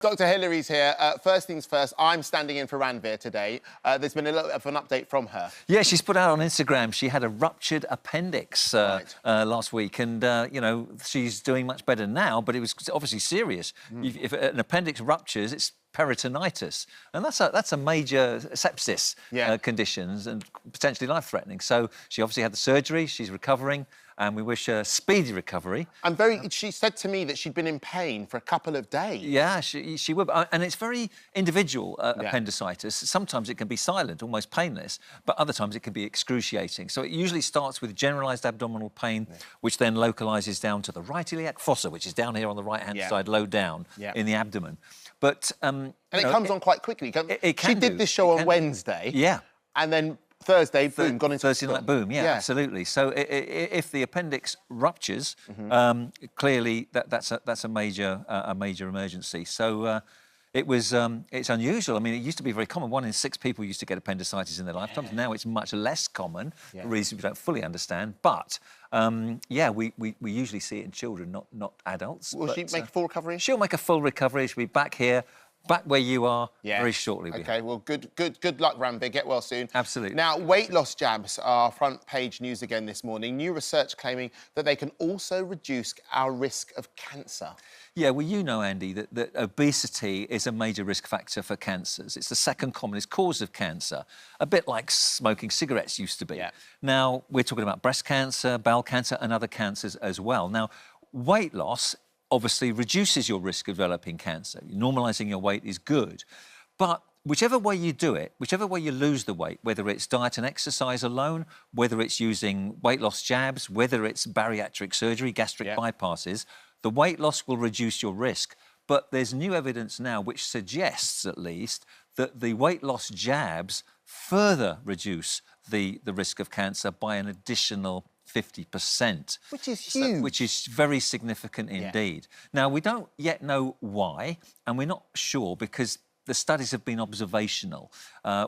Dr Hilary's here. First things first, I'm standing in for Ranvir today. There's been a little bit of an update from her. Yeah, she's put out on Instagram she had a ruptured appendix last week, and, you know, she's doing much better now, but it was obviously serious. If an appendix ruptures, it's peritonitis, and that's a major sepsis conditions and potentially life-threatening. So she obviously had the surgery, she's recovering, and we wish her speedy recovery. She said to me that she'd been in pain for a couple of days. Yeah, she would. And it's very individual, appendicitis. Sometimes it can be silent, almost painless, but other times it can be excruciating. So it usually starts with generalised abdominal pain, which then localises down to the right iliac fossa, which is down here on the right-hand side, low down in the abdomen. But and it comes on quite quickly. It can. She did this show on Wednesday. Yeah. And then Thursday, boom, gone into Thursday night, boom, yeah, absolutely. So if the appendix ruptures, clearly that's a major emergency. So it's unusual. I mean, it used to be very common. 1 in 6 people used to get appendicitis in their lifetimes. Now it's much less common, for reasons we don't fully understand. But we usually see it in children, not adults. Will she make a full recovery? She'll make a full recovery. She'll be back here, back where you are, very shortly. OK, well, good luck, Ranvir. Get well soon. Absolutely. Now, weight loss jabs are front page news again this morning. New research claiming that they can also reduce our risk of cancer. Yeah, well, you know, Andy, that obesity is a major risk factor for cancers. It's the second commonest cause of cancer, a bit like smoking cigarettes used to be. Yeah. Now, we're talking about breast cancer, bowel cancer and other cancers as well. Now, weight loss obviously reduces your risk of developing cancer. Normalising your weight is good. But whichever way you do it, whichever way you lose the weight, whether it's diet and exercise alone, whether it's using weight loss jabs, whether it's bariatric surgery, gastric bypasses, the weight loss will reduce your risk. But there's new evidence now which suggests, at least, that the weight loss jabs further reduce the risk of cancer by an additional 50%. Which is huge. Which is very significant indeed. Now, we don't yet know why, and we're not sure because the studies have been observational,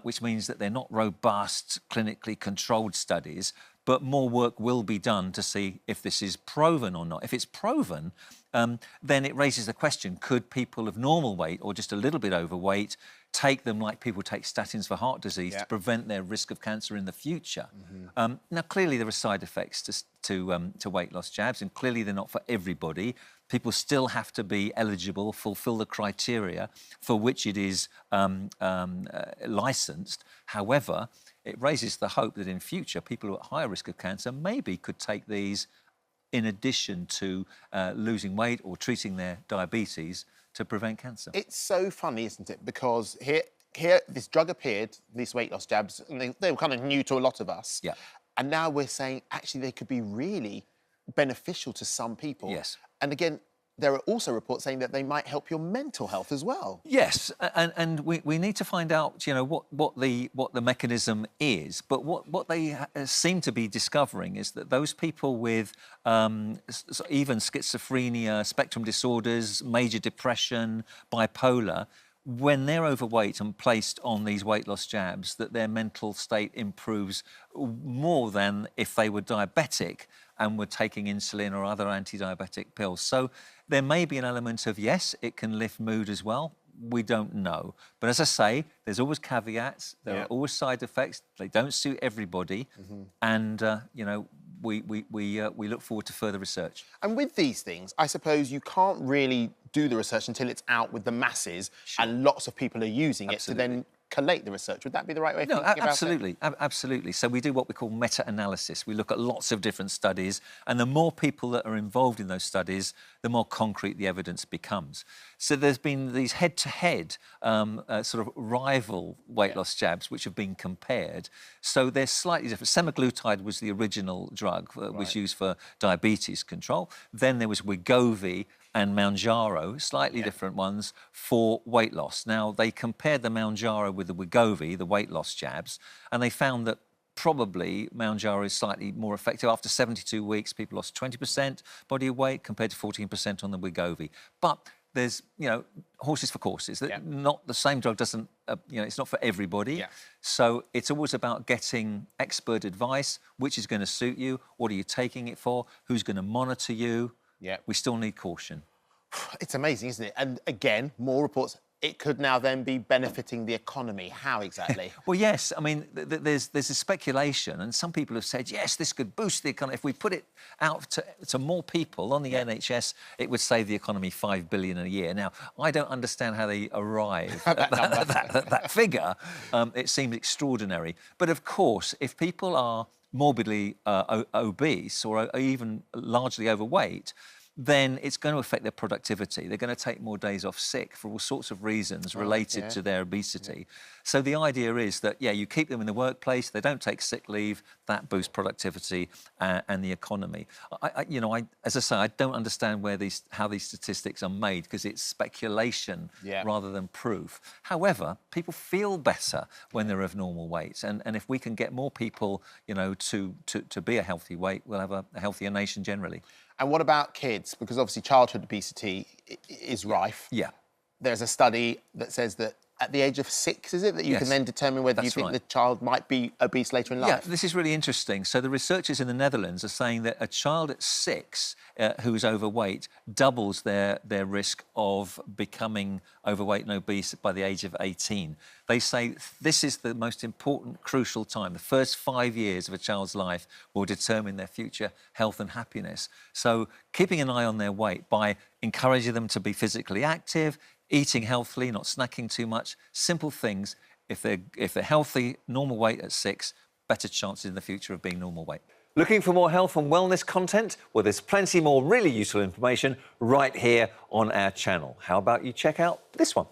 which means that they're not robust, clinically controlled studies, but more work will be done to see if this is proven or not. If it's proven, then it raises the question, could people of normal weight or just a little bit overweight take them like people take statins for heart disease to prevent their risk of cancer in the future? Now, clearly there are side effects to weight loss jabs, and clearly they're not for everybody. People still have to be eligible, fulfil the criteria for which it is licensed. However, it raises the hope that in future, people who are at higher risk of cancer maybe could take these in addition to losing weight or treating their diabetes to prevent cancer. It's so funny, isn't it? Because here this drug appeared, these weight loss jabs, and they were kind of new to a lot of us. Yeah. And now we're saying, actually, they could be really beneficial to some people. Yes. And again, there are also reports saying that they might help your mental health as well. Yes, and we need to find out, you know, what the mechanism is. But what they seem to be discovering is that those people with even schizophrenia, spectrum disorders, major depression, bipolar, when they're overweight and placed on these weight loss jabs, that their mental state improves more than if they were diabetic and were taking insulin or other anti-diabetic pills. So there may be an element of, yes, it can lift mood as well. We don't know. But as I say, there's always caveats. There are always side effects. They don't suit everybody. And, you know, we look forward to further research. And with these things, I suppose you can't really do the research until it's out with the masses and lots of people are using it to then collate the research. Would that be the right way of thinking about it? Absolutely, absolutely. So we do what we call meta-analysis. We look at lots of different studies, and the more people that are involved in those studies, the more concrete the evidence becomes. So there's been these head-to-head sort of rival weight loss jabs which have been compared. So they're slightly different. Semaglutide was the original drug, was used for diabetes control. Then there was Wegovy and Mounjaro, slightly different ones, for weight loss. Now, they compared the Mounjaro with the Wegovy, the weight loss jabs, and they found that probably Mounjaro is slightly more effective. After 72 weeks, people lost 20% body weight compared to 14% on the Wegovy. But there's, you know, horses for courses. Not the same drug doesn't, you know, it's not for everybody. So it's always about getting expert advice, which is going to suit you, what are you taking it for, who's going to monitor you. We still need caution. It's amazing, isn't it? And again, more reports. It could now then be benefiting the economy. How exactly? Well, yes. I mean, there's a speculation, and some people have said, yes, this could boost the economy. If we put it out to more people on the NHS, it would save the economy $5 billion a year. Now, I don't understand how they arrive at that figure. It seems extraordinary. But of course, if people are morbidly obese or even largely overweight, then it's going to affect their productivity. They're going to take more days off sick for all sorts of reasons related to their obesity. So the idea is that, you keep them in the workplace, they don't take sick leave, that boosts productivity and the economy. As I say, I don't understand how these statistics are made, because it's speculation rather than proof. However, people feel better when they're of normal weight. And if we can get more people, to be a healthy weight, we'll have a healthier nation generally. And what about kids? Because obviously childhood obesity is rife. Yeah. There's a study that says that at the age of 6, is it, that you can then determine whether you think the child might be obese later in life? Yeah, this is really interesting. So the researchers in the Netherlands are saying that a child at 6 who's overweight doubles their risk of becoming overweight and obese by the age of 18. They say this is the most important, crucial time. The first 5 years of a child's life will determine their future health and happiness. So keeping an eye on their weight by encouraging them to be physically active, eating healthily, not snacking too much, simple things. If they're healthy, normal weight at 6, better chances in the future of being normal weight. Looking for more health and wellness content? Well, there's plenty more really useful information right here on our channel. How about you check out this one?